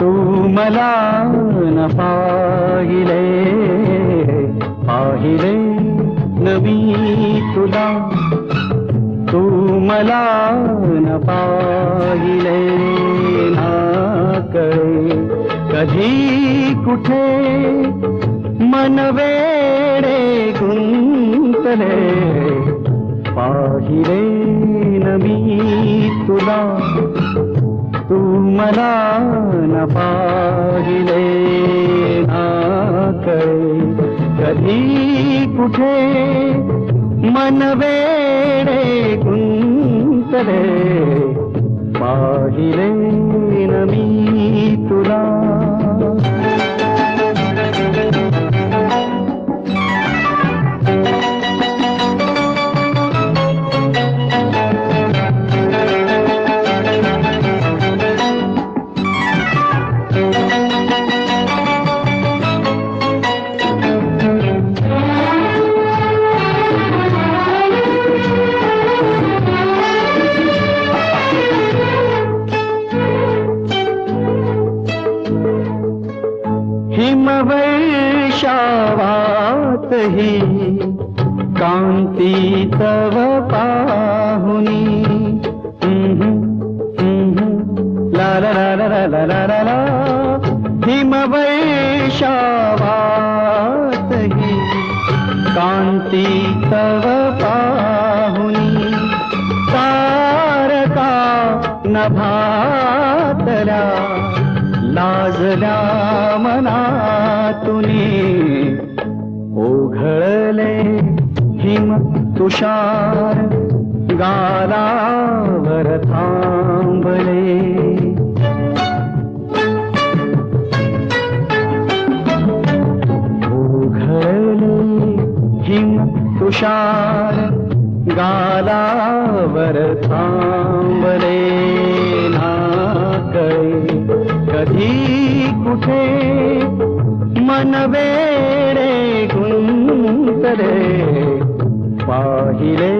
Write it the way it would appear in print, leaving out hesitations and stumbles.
तू मला न पाहिले, पाहिले न मी तुला. तू मला न पाहिले ना कळे कधी कुठे मन वेडे गुंतले. पाहिले न मी तुला, तू मला न पाहिले ना कळे कधी कुठे मन वेडे गुंतले. पाहिले न मी तुला. हिमवर्षावातही कांती तव पाहुनी. ला ला ला ला ला ला ला ला. हिमवर्षावातही कांती तव पाहुनी. तारका नभातल्या लाजल्या मनातुनी. ओघळले हिम तुषार गालावर थांबले. ओघळले हिम तुषार गालावर थांबले. ना कळे कधी कुठे मन वेडे गुंतले. पाहिले